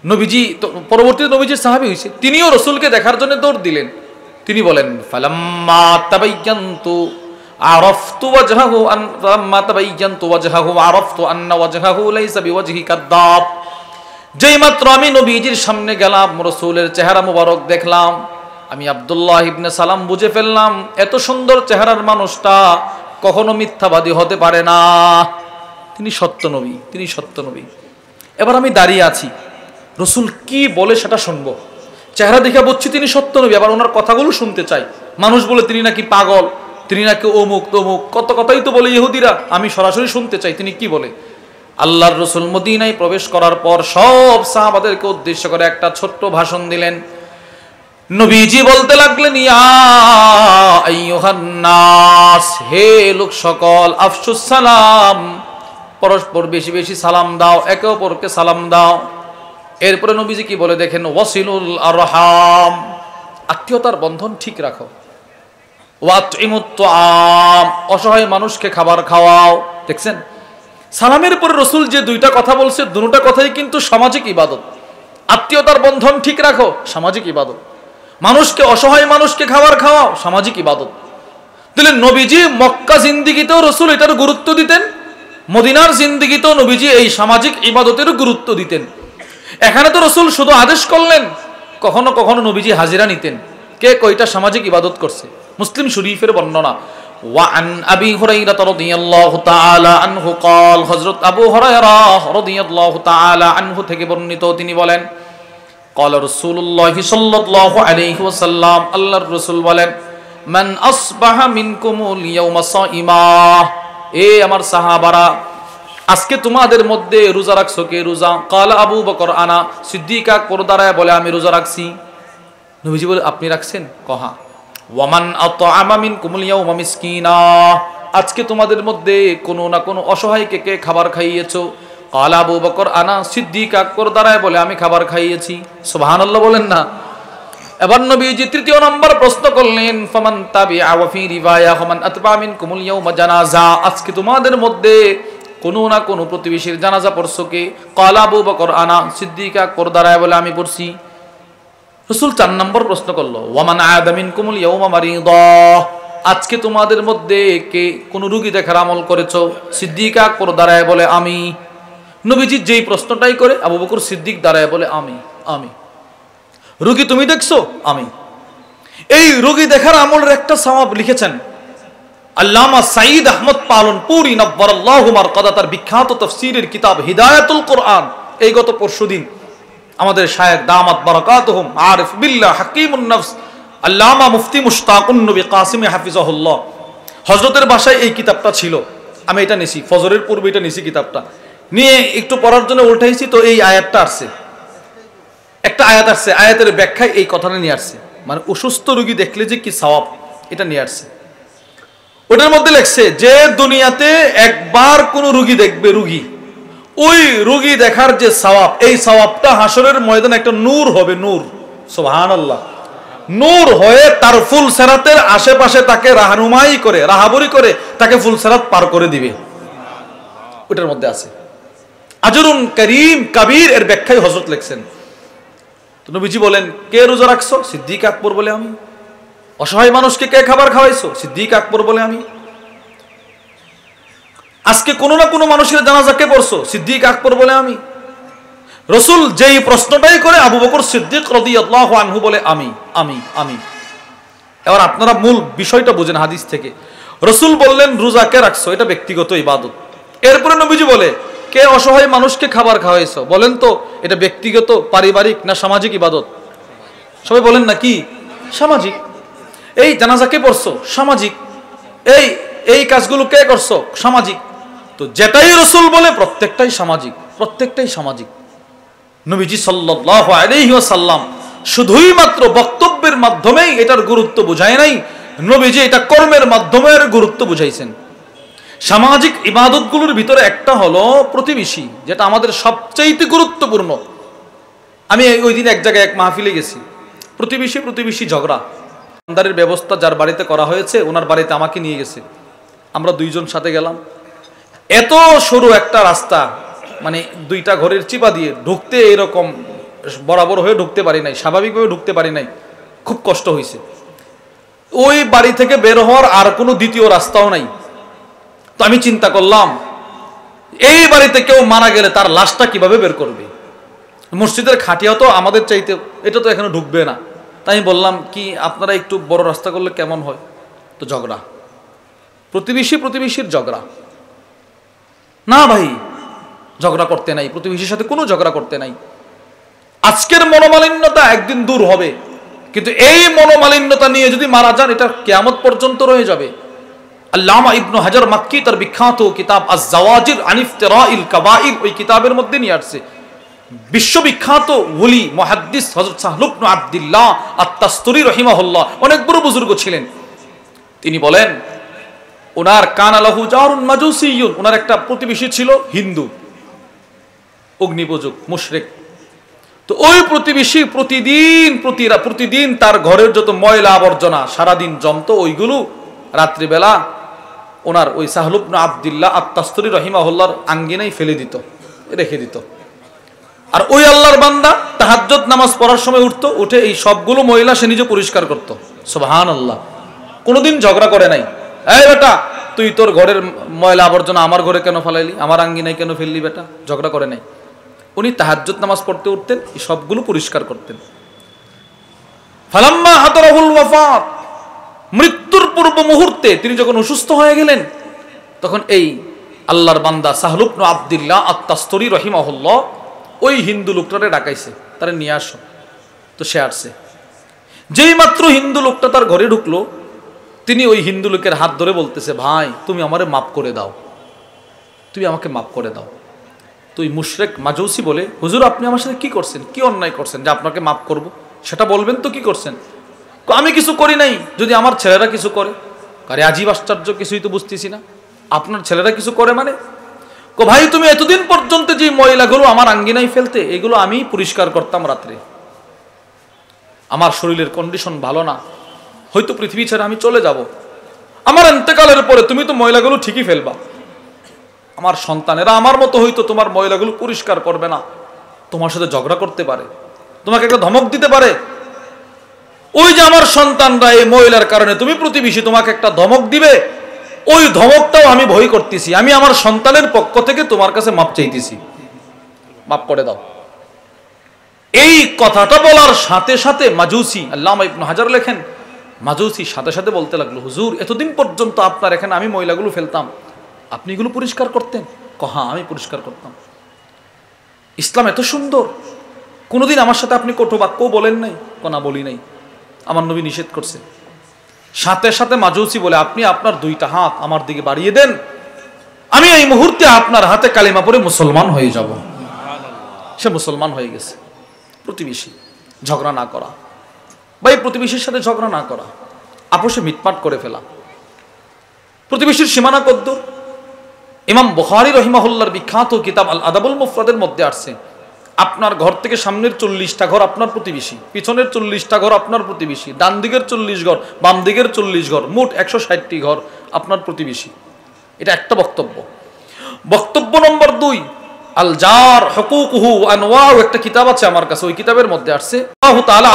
নবীজি পরবর্তীতে নবীজির সাহাবী হয়েছে, তিনিও রাসূলকে দেখার জন্য দৌড় দিলেন। তিনি বলেন, ফালাম্মা তাবায়্যানতু আরাফতু ওয়াজহাহু ফালাম্মা তাবায়্যানতু ওয়াজহাহু আরাফতু আন্না ওয়াজহাহু লাইসা বিওয়াজহি কাদ্দাব, যেই মাত্র আমি নবীজির সামনে গেলাম, রাসূলের চেহারা মুবারক দেখলাম, আমি আব্দুল্লাহ ইবনে সালাম বুঝে ফেললাম এত সুন্দর চেহারার মানুষটা কখনো মিথ্যাবাদী হতে পারে না, তিনি সত্য নবী, তিনি সত্য নবী। এবার আমি দাঁড়িয়ে আছি, রাসূল কি বলে সেটা শুনবো, চেহারা দেখে বুঝছি তিনি সত্য নবী, আবার ওনার কথাগুলো শুনতে চাই। মানুষ বলে তিনি নাকি পাগল, তিনি নাকি অমুক তমুক, কত কথাই তো বলে ইহুদিরা, আমি সরাসরি শুনতে চাই তিনি কি বলে। আল্লাহর রাসূল মদিনায় প্রবেশ করার পর সব সাহাবাদেরকে উদ্দেশ্য করে একটা ছোট্ট ভাষণ দিলেন। নবীজি বলতে লাগলেন, ইয়া আইয়ুহান নাস, হে লোক সকল, আফশুস সালাম, পরস্পর বেশি বেশি সালাম দাও, একে অপরকে সালাম দাও। এরপরে নবীজি কি বলে দেখেন, ওয়াসিলুল আরহাম, আত্মীয়তার বন্ধন ঠিক রাখো, ওয়াতইমুত তুআম, অসহায় মানুষকে খাবার খাওয়াও। দেখছেন সালামের পরে রাসূল যে দুইটা কথা বলছে, দুটোটা কথাই কিন্তু সামাজিক ইবাদত। আত্মীয়তার বন্ধন ঠিক রাখো, সামাজিক ইবাদত। মানুষকে, অসহায় মানুষকে খাবার খাওয়াও, সামাজিক ইবাদত। তাহলে নবীজি মক্কা জিন্দেগিতেও রাসূল এটার গুরুত্ব দিতেন, মদিনার জিন্দেগিতেও নবীজি এই সামাজিক ইবাদতের গুরুত্ব দিতেন। এখানে তো রাসূল শুধু আদেশ করলেন, কখনো কখনো নবীজি হাজিরা নিতেন, কে কয়টা সামাজিক ইবাদত করছে। মুসলিম শরীফের বর্ণনা, ওয়ান আবি হুরায়রা রাদিয়াল্লাহু তাআলা আনহু قال, হযরত আবু হুরায়রা রাদিয়াল্লাহু তাআলা আনহু থেকে বর্ণিত, তিনি বলেন, قال রাসূলুল্লাহ সাল্লাল্লাহু আলাইহি ওয়াসাল্লাম, আল্লাহর রাসূল বলেন, মান আসবাহা মিনকুমুল ইয়াওমা সাইমা, এ আমার সাহাবারা, আজকে তোমাদের মধ্যে রোজা রাখছো কে? রোজা। কালা আবু বকর আনা, সিদ্দিক আকবর দাঁড়ায় বলে, আমি রোজা রাখছি। নবীজি বলে, আপনি রাখছেন? কহা। ওয়ামান আতআমা মিনকুমুল ইয়াওমা মিসকিনা, আজকে তোমাদের মধ্যে কোনো না কোনো অসহায়কে কে খাবার খাইয়েছো? কালা আবু বকর আনা, সিদ্দিক আকবর দাঁড়ায় বলে, আমি খাবার খাইয়েছি। সুবহানাল্লাহ বলেন না। এবার নবীজি তৃতীয় নম্বর প্রশ্ন করলেন, ফামান তাবিআ ওয়া ফি রিওয়ায়া ফামান আতবা মিনকুমুল ইয়াওমা জানাজা, আজকে তোমাদের মধ্যে কোনো না কোনো প্রতিবেশীর জানাজা পড়ছো কে? কালা আবু বকর আনা, সিদ্দিক আকবর দাঁড়ায় বলে, আমি পড়ছি। রাসূল 4 নম্বর প্রশ্ন করলো, ওয়ামান আদা মিনকুমুল ইয়াওমা মারিদা, আজকে তোমাদের মধ্যে কে কোন রোগী দেখার আমল করেছো? সিদ্দিক আকবর দাঁড়ায় বলে, আমি। নবীজি যেই প্রশ্নটাই করে আবু বকর সিদ্দিক দাঁড়ায় বলে, আমি। আমি। রোগী তুমি দেখছো? আমি। এই রোগী দেখার আমলের একটা সওয়াব লিখেছেন আল্লামা সাঈদ আহমদ পালনপুরি নব্বরাল্লাহু মারকাদা, তার বিখ্যাত তাফসীরের কিতাব হিদায়াতুল কোরআন। এই গত পরশুদিন আমাদের শায়েখ দামাত বারাকাতুহুম আরিফ বিল্লাহ হাকিমুন নফস আল্লামা মুফতি মুশতাকুন নবী কাসিম হাফিজাহুল্লাহ, হযরতের বাসায় এই কিতাবটা ছিল। আমি এটা নিছি, ফজরের পূর্বে এটা নিছি, কিতাবটা নিয়ে একটু পড়ার জন্য উঠাইছি, তো এই আয়াতটা আসছে, একটা আয়াত আসছে, আয়াতের ব্যাখ্যায় এই কথাটা নিয়ে আসছে, মানে অসুস্থ রোগী দেখলে যে কি সওয়াব, এটা নিয়ে আসছে। ওটার মধ্যে লেখছে যে দুনিয়াতে একবার কোন রোগী দেখবে, রোগী, ওই রোগী দেখার যে সওয়াব, এই সওয়াবটা হাসরের ময়দানে একটা নূর হবে, নূর। সুবহানাল্লাহ। নূর হয়ে তার ফুল সেরাতের আশেপাশে তাকে রাহনুমাই করে, রাহাবরি করে তাকে ফুল সেরাত পার করে দিবে। ওটার মধ্যে আছে আজরুন করিম কবির, এর ব্যাখ্যায় হযরত লিখছেন। তো নবীজি বলেন, কে রোজা রাখছো? সিদ্দিক আকবর বলে, আমি। অসহায় মানুষকে কে খাবার খাওয়াইছো? সিদ্দিক আকবর বলে, আমি। আজকে কোনো না কোনো মানুষের জানাজা কে পড়ছো? সিদ্দিক আকবর বলে, আমি। রাসূল যেই প্রশ্নটাই করে আবু বকর সিদ্দিক রাদিয়াল্লাহু আনহু বলে, আমি। আমি। আমি। এবার আপনারা মূল বিষয়টা বুঝেন হাদিস থেকে। রাসূল বললেন, রোজা কে রাখছো? এটা ব্যক্তিগত ইবাদত। এরপরে নবীজি বলে, কে অসহায় মানুষকে খাবার খাওয়াইছো? বলেন তো এটা ব্যক্তিগত, পারিবারিক না সামাজিক ইবাদত? সবাই বলেন না, কি? সামাজিক। এই জানাজা কে পড়ছো? সামাজিক। এই কাজগুলো কে করছো? সামাজিক। তো যেটাই রাসূল বলে প্রত্যেকটাই সামাজিক, প্রত্যেকটাই সামাজিক। নবীজি সাল্লাল্লাহু আলাইহি ওয়াসাল্লাম শুধুই মাত্র বক্তব্যের মাধ্যমেই এটার গুরুত্ব বোঝায় নাই, নবীজি এটা কর্মের মাধ্যমে এর গুরুত্ব বুঝাইছেন। সামাজিক ইবাদতগুলোর ভিতরে একটা হলো প্রতিবেশী, যেটা আমাদের সবচাইতে গুরুত্বপূর্ণ। আমি ওই দিন এক জায়গায় এক মাহফিলে গেছি, প্রতিবেশী ঝগড়া। আন্দারের ব্যবস্থা যার বাড়িতে করা হয়েছে ওনার বাড়িতে আমাকে নিয়ে গেছে, আমরা দুইজন সাথে গেলাম। এত সরু একটা রাস্তা, মানে দুইটা ঘরের চিপা দিয়ে ঢুকতে এরকম বরাবর হয়ে ঢুকতে পারি নাই, স্বাভাবিকভাবে ঢুকতে পারি নাই, খুব কষ্ট হয়েছে। ওই বাড়ি থেকে বের হওয়ার আর কোনো দ্বিতীয় রাস্তাও নাই। তো আমি চিন্তা করলাম, এই বাড়িতে কেউ মারা গেলে তার লাশটা কিভাবে বের করবে? মসজিদের খাটিয়া তো আমাদের চাইতে, এটা তো এখানে ঢুকবে না। তাই আমি বললাম কি আপনারা একটু বড় রাস্তা করলে কেমন হয়? তো ঝগড়া, প্রতিবেশীর ঝগড়া। না ভাই, ঝগড়া করতে নাই, প্রতিবেশীর সাথে কোনো ঝগড়া করতে নাই। আজকের মনোমালিন্যতা একদিন দূর হবে, কিন্তু এই মনোমালিন্যতা নিয়ে যদি মারা যান, এটা কিয়ামত পর্যন্ত রয়ে যাবে। আল্লামা ইবনু হাজার মাক্কি তার বিখ্যাত কিতাব আজ-জাওয়াজির আন ইফতিরাইল কাবাইর, ওই কিতাবের মধ্যে নিয়ে আসছে বিশ্ববিখ্যাত ওলি মুহাদ্দিস হযরত সাহল ইবনে আব্দুল্লাহ আত-তাসতুরি রাহিমাহুল্লাহ, অনেক বড় বুজুর্গ ছিলেন। তিনি বলেন, ওনার কানা লাহু জারুন মাজুসিয়ুন, ওনার একটা প্রতিবেশী ছিল হিন্দু, অগ্নিপূজক, মুশরিক। তো ওই প্রতিবেশী প্রতিদিন তার ঘরের যত ময়লা আবর্জনা সারাদিন জমতো, ওইগুলো রাত্রিবেলা ওনার ওই সাহল ইবনে আব্দুল্লাহ আত-তাসতুরি রাহিমাহুল্লাহর আঙ্গিনায় ফেলে দিত, রেখে দিত। আর ওই আল্লাহর বান্দা তাহাজ্জুদ নামাজ পড়ার সময় উঠে এই সবগুলো ময়লা সে নিজে পরিষ্কার করত। সুবহানাল্লাহ। কোনোদিন ঝগড়া করে নাই, এই বেটা তুই তোর ঘরের ময়লা আবর্জনা আমার ঘরে কেন ফেলাইলি, আমার আঙ্গিনায় কেন ফেললি বেটা, ঝগড়া করে নাই। উনি তাহাজ্জুদ নামাজ পড়তে উঠতেন, এই সবগুলো পরিষ্কার করতেন। ফালাম্মা হাদারাহুল ওয়াফাত, মৃত্যুর পূর্ব মুহূর্তে তিনি যখন অসুস্থ হয়ে গেলেন, তখন এই আল্লাহর বান্দা সাহল ইবনে আব্দুল্লাহ আত-তাসতুরি রাহিমাহুল্লাহ ওই হিন্দু লোকটারে ডাকাইছে, তারে নিয়ে আসো। তো সে আসছে। যেই মাত্র হিন্দু লোকটা তার ঘরে ঢুকলো, তিনি ওই হিন্দু লোকের হাত ধরে বলতেছে, ভাই তুমি আমারে মাফ করে দাও, তুমি আমাকে মাফ করে দাও। তুই মুশরিক মাজুসি বলে, হুজুর আপনি আমার সাথে কি করছেন, কি অন্যায় করছেন যে আপনাকে মাফ করব? সেটা বলবেন তো কি করছেন? আমি কিছু করি নাই, যদি আমার ছেলেরা কিছু করে। আরে আজীব আশ্চর্য, কিছুই তো বুঝতেছি না, আপনার ছেলেরা কিছু করে মানে? ভাই তুমি এতদিন পর্যন্ত যে ময়লাগুলো আমার আঙ্গিনায় ফেলতে, এগুলো আমি পরিষ্কার করতাম রাত্রে। আমার শরীরের কন্ডিশন ভালো না, হয়তো পৃথিবী ছেড়ে আমি চলে যাব, আমার ইন্তেকালের পরে তুমি তো ময়লাগুলো ঠিকই ফেলবা। আমার সন্তানেরা আমার মতো হয়তো তোমার ময়লাগুলো পরিষ্কার করবে না, তোমার সাথে ঝগড়া করতে পারে, তোমাকে একটা ধমক দিতে পারে। ওই যে আমার সন্তানরা এই ময়লার কারণে, তুমি প্রতিবেশী, তোমাকে একটা ধমক দিবে, ওই ধমকটাও আমি ভয় করতেছি। আমি আমার সন্তানের পক্ষ থেকে তোমার কাছে মাপ চাইতেছি, মাপ করে দাও। এই কথাটা বলার সাথে সাথে মাজুসি, আল্লামা ইবনে হাজার লেখেন, মাজুসি সাথে সাথে বলতে লাগলো, হুজুর এতদিন পর্যন্ত আপনার এখানে আমি ময়লাগুলো ফেলতাম, আপনি এগুলো পরিষ্কার করতেন? হ্যাঁ আমি পরিষ্কার করতাম। ইসলাম এত সুন্দর, কোনোদিন আমার সাথে আপনি কটু বাক্যও বলেন নাই? না বলি নাই, আমার নবী নিষেধ করছে। সাথে সাথে মাজুসি বলে, আপনি আপনার দুইটা হাত আমার দিকে বাড়িয়ে দেন, আমি এই মুহূর্তে আপনার হাতে কালিমা পড়ে মুসলমান হয়ে যাব। সে মুসলমান হয়ে গেছে। প্রতিবেশী, ঝগড়া না করা ভাই, প্রতিবেশীর সাথে ঝগড়া না করা, আপোষে মিটমাট করে ফেলা। প্রতিবেশীর সীমানা কদ্দুর? ইমাম বুখারী রাহিমাহুল্লাহর বিখ্যাত কিতাব আল আদাবুল মুফরাদের মধ্যে আসছে, আপনার ঘর থেকে সামনের 40টা ঘর আপনার প্রতিবেশী, পিছনের 40টা ঘর আপনার প্রতিবেশী, ডান দিকের 40 ঘর, বাম দিকের 40 ঘর, মোট 160টি ঘর আপনার প্রতিবেশী। এটা একটা বক্তব্য। বক্তব্য নম্বর 2, আল জার হুকুকুহু আনওয়াউ, একটা কিতাব আছে আমার কাছে, ওই কিতাবের মধ্যে আসছে আল্লাহু তাআলা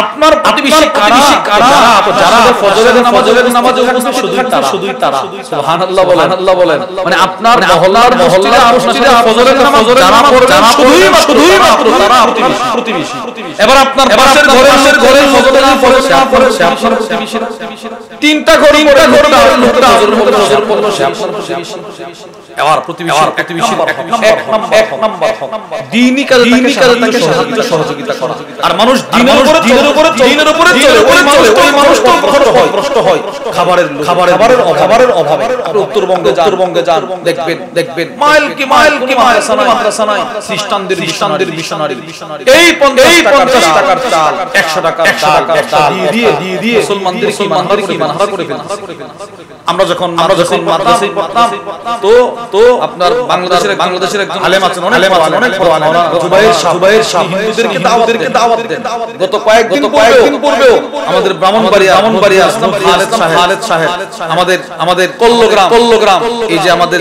আপনার প্রতিবেশী কারা? যারা ফজরের নামাজে উপস্থিত শুধুই তারা। সুবহানাল্লাহ বলেন। মানে আপনার মহল্লার মসজিদে ফজরের নামাজ যারা পড়বেন শুধুই মাত্র তারা আপনার প্রতিবেশী। এবার আপনার পাশের ঘরের ফজরের নামাজ পড়ে সে আপনার প্রতিবেশী। তিনটা ঘর লোকটা ফজরের মধ্যে ফজর পড়লো, সে আপনার প্রতিবেশী। এবার প্রতিবেশীর এক নাম্বার হক দ্বীনি কাজে তাকে সহযোগিতা করা। আর মানুষ দিনের উপরে চলে, ওই মানুষটা কষ্ট হয় খাবারের অভাবে। উত্তরবঙ্গে যান, দেখবেন মাইল কি মাদ্রাসা নাই, খ্রিস্টানদের মিশনারি এই 50 টাকার চাল 100 টাকার চাল দিয়ে মুসলমানদের কি মানহারা করে ফেলছে। আমরা যখন মাদ্রাসায় পড়তাম তো আপনার বাংলাদেশের একজন আলেম আছেন, অনেক বড় আলেম, জুবাইর শাহ হিন্দুদেরকে দাওয়াত দেন। গত কয়েকদিন পূর্বেও আমাদের ব্রাহ্মণবাড়িয়া খালেদ সাহেব আমাদের কল্লগ্রাম এই যে আমাদের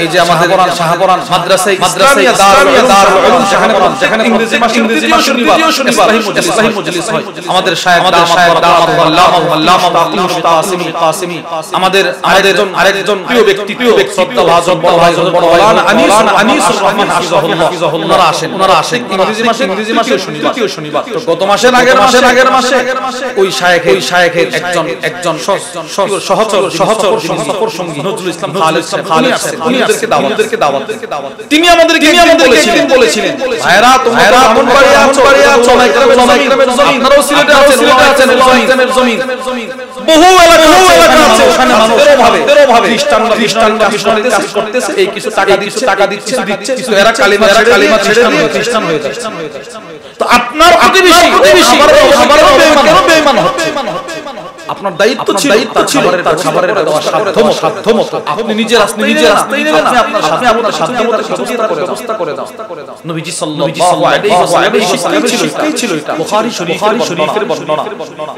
শাহপরান মাদ্রাসায় দারুল উলুম যেখানে ইংরেজি মাসে শনিবার ইসলাহি মজলিস হয়। আমাদের শায়েখ কাসিমি আমাদের আরেকজন প্রিয় ব্যক্তি শ্রদ্ধাভাজন বড় ভাই আনিসুর রহমান হাফিজাহুল্লাহ ওনারা আসেন ইংরেজি মাসে তৃতীয় শনিবার। তো গত মাসের আগের মাসে ওই শায়েখের একজন সহচর সঙ্গী নজরুল ইসলাম খালেদ উনিদেরকে দাওয়াত দেন। তিনি আমাদেরকে বলেছিলেন, ভাইরা তোমরা ব্রাহ্মণবাড়িয়া আছো, আপনারাও সিলেটে আছেন, জমিন বহু এলাকা আছে, ওখানে মানুষ খ্রিস্টানরা কাজ করতেছে, এই কিছু টাকা দিচ্ছে, কিছু এরা কালিমা ছেড়ে দিয়ে খ্রিস্টান হয়ে যাচ্ছে। তো আপনার প্রতিবেশী বেঈমান হচ্ছে, আপনার দায়িত্ব ছিল তার খাবারের সাধ্য মতো আপনি নিজের রাস্তায় নেন, আপনি আপনার সাধ্য মতো ব্যবস্থা করে দাও। নবীজি সাল্লাল্লাহু আলাইহি ওয়াসাল্লামের শিক্ষাই ছিল এটা। বুখারী শরীফের বর্ণনা,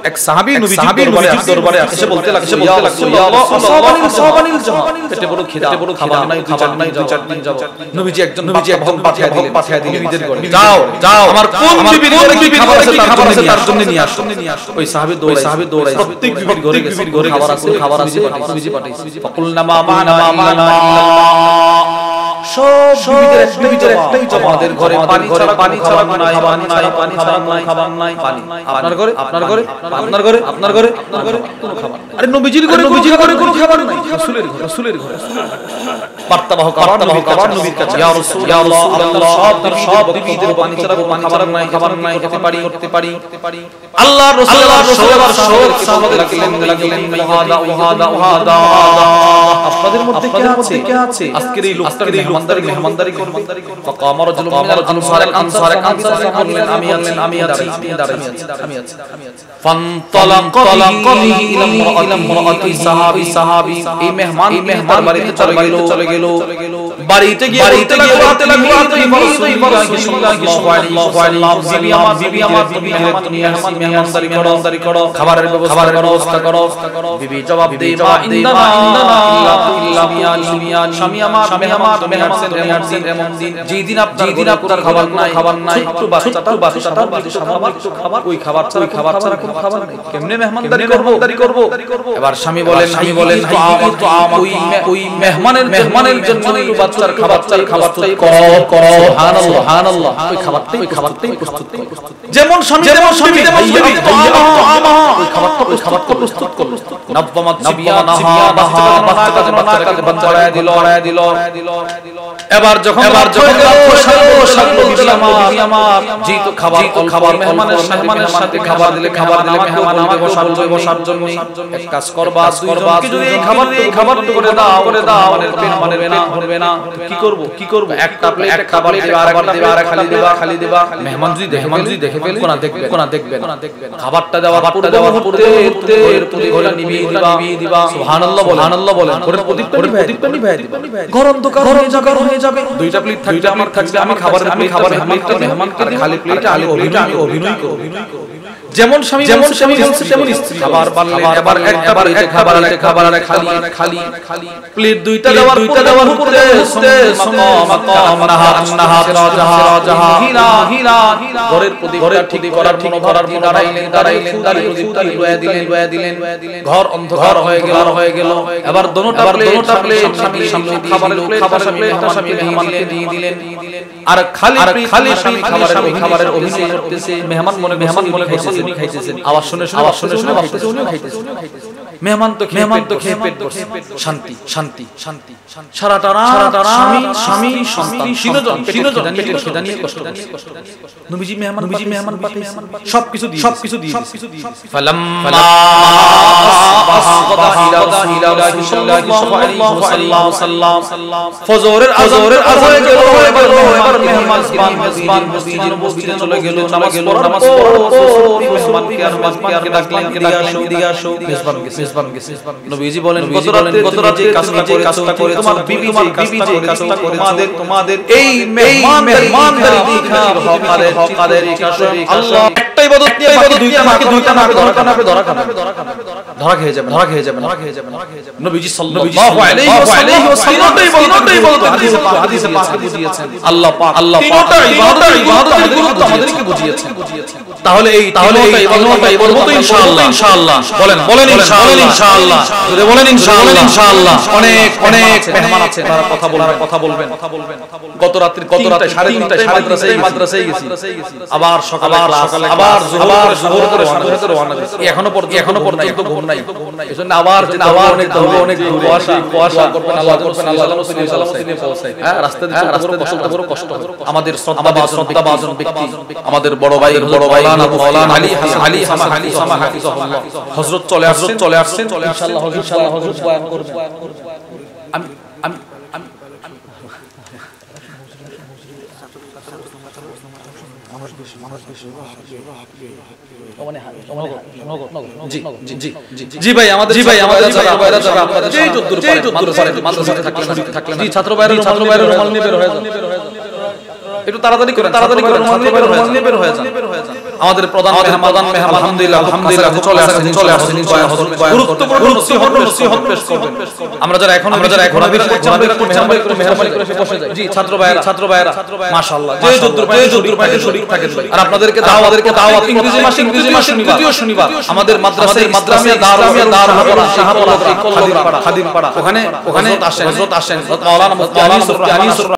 এক সাহাবী নবীজির দরবারে এসে বলতে লাগছে, ইয়া রাসূলুল্লাহ সাবানিল জামা, পেটে বড় খিদা, খাবার নাই, দুই চার দিন যাব। নবীজি একজন পাঠিয়ে দিলেন নিজের ঘরে, যাও আমার কোন বিবির খাবার আছে তার জন্য নিয়ে আসো। ওই সাহাবী দৌড়ায় প্রত্যেক বিবির ঘরে খাবার আছে নবীজি পাঠাইছে। ফাকুলনা মা সব বিবিদের একটাই জবাব, আমাদের ঘরে পানি ছাড়া খাবার নাই। আপনার ঘরে কোনো খাবার নাই। আরে নবীজির ঘরে কোনো খাবার নাই, রাসূলের ঘরে বার্তাবাহক আবার নবীর কাছে, ইয়া রাসূলুল্লাহ সব বিবিদের পানি ছাড়া খাবার নাই, করতে পারি। আল্লাহর রাসূল সব সাহাবাতে লাগলেন ওয়াহাদা আপনাদের মধ্যে কে আছে আজকের এই লোকটার মেহমানদারি করবে। ফাকামা রাজুলুম মিনাল আনসার বললেন, আমি আছি। ফান্তালাকা বিহি ইলা ইমরাতি সাহাবী, এই মেহমান বাড়িতে চলে গেল। বাড়িতে গিয়ে বলতে লাগলো বিবি আমার তুমি মেহমানদারি করো, খাবারের ব্যবস্থা করো। বিবি জবাব দেই, মা ইনদানা ইল্লা স্বামী আমার মেহমান এমন দিন যেই দিন আপনার খাবার নাই, ছোট্ট বাচ্চাটা সামান্য খাবার, ওই খাবার ছাড়া কোনো খাবার নেই, কেমনে মেহমানদারি করব? এবার স্বামী বলেন ওই মেহমানের জন্য বাচ্চার খাবার চাই, করো। সুবহানাল্লাহ, ওই খাবারটাই প্রস্তুত করো। যেমন স্বামী ওই খাবারটা প্রস্তুত করলো। নব্বামাত জিবিয়ানাহা বাচ্চা দিল। এবার যখন বিবি আমার যেহেতু খাবার মেহমানের সাথে খাবার দিলে মেহমান আমাকে বসার জন্য এক কাজ করবা, যদি এই খাবার করে দাও মেহমানের পেট ভরবে না, কি করব? একটা প্লেট খাবার দিবা, আর খালি দিবা। মেহমান যদি দেখে ফেলে কোনা দেখবে না। খাবারটা দেওয়ার পূর্বে ঘরে নিভিয়ে দিবা। সুবহানাল্লাহ বলেন, ঘরের প্রদীপটা নিভিয়ে দিবা। ঘর অন্ধকার হয়ে যাবে। দুইটা প্লেট থাকবে, আমার থাকবে, আমি খাবারের প্লেটটা মেহমানকে দিই, খালি প্লেটে আমি অভিনয় করব। যেমন স্বামী তেমন স্ত্রী। খাবার বানলে এবার একটা প্লেটে খাবার খালি প্লেট দুইটা দেওয়ার পূর্বে ঘরের প্রদীপটা ঠিক করার মনো দাঁড়াইলেন, প্রদীপটা লয়া দিলেন। ঘর অন্ধকার হয়ে গেল। এবার দোনোটা প্লেট স্বামী খাবারের প্লেটটা স্বামী মেহমানকে দিয়ে দিলেন। আর খালি স্বামী খাবারের অভিনয় করতেছে। মেহমান মনে খাইতেছেন, আওয়াজ শুনে ভাবতেছে উনিও খাইতেছেন। মেহমান তো খেয়ে পেট ভরছে, শান্তি শান্তি শান্তি সারাটা রাত স্বামী সন্তান তিনজন খিদা নিয়ে কষ্ট করছে। নবীজি মেহমান পাঠাইছেন, সবকিছু দিয়ে ফালাম্মা ফজরের আযানে গেল, এবার মেহমান নবীজির মসজিদে চলে গেল, নামাজ পড়ো, মেহমানকে ডাকলেন, দিয়ে আসো। মেজবান গেছে। নবীজি বলেন, গত রাতে কাজটা করে তোমার বিবি যে কাজটা করে তোমাদের এই মেহমানদের হকাদের আল্লাহ একটা ইবাদত নিয়ে বাকি দুইটা না ধরা খেয়ে যাবে। নবীজি সাল্লাল্লাহু আলাইহি ওয়াসাল্লাম তিনটাই বলতো হাদিসে পাকে বুঝিয়েছেন। আল্লাহ পাক তিনটা ইবাদতের গুরুত্ব আমাদেরকে বুঝিয়েছেন। তাহলে এই তিনটা ইবাদত তো ইনশাআল্লাহ বলেন ইনশাআল্লাহ যদি বলেন ইনশাআল্লাহ অনেক মেহমান আছেন, তারা কথা বলবেন। গত রাতে 3:30 মাদ্রাসায় গেছি, আবার সকালে আবার যোহর করে রওনা দিয়েছি। এখনো পর্যন্ত ঘুম নাই। এজন্য আবার অনেক কুয়াশা করবেন, আল্লাহ নিয়ে পৌঁছাই। হ্যাঁ, রাস্তায় বড় কষ্ট। আমাদের শ্রদ্ধাভাজন ব্যক্তি, আমাদের বড় ভাই মাওলানা আলী সামা হাফিজাহুল্লাহ হযরত চলে আসছেন। ইনশাআল্লাহ হযরত বয়ান করবেন। আমি জি ভাই আমাদের যারা আপনাদের যেই যদ্দুর পারেন মাদ্রাসাতে থাকলেন জি ছাত্র ভাইরা রুমাল নিয়ে বের হয়ে যান, একটু তাড়াতাড়ি করেন রুমাল নিয়ে বের হয়ে যান। আমাদের প্রধান মেহমান আলহামদুলিল্লাহ চলে আসছেন। গুরুত্বপূর্ণ নসিহত পেশ করবেন। আমরা যারা এখন ঘোরাফেরা করছি, আমাদের একটু মেহরবানি করে বসে যাই। জি ছাত্র ভাইরা মাশাআল্লাহ যে যদ্দুর পাইতে শরীক থাকেন। আর আপনাদেরকে দাওয়াত ইংরেজি মাসে দ্বিতীয় শনিবার আমাদের মাদ্রাসায় দারুল শাহপাড়া খাদিমপাড়া ওখানে হযরত আসেন মাওলানা মুফতি আনিসুর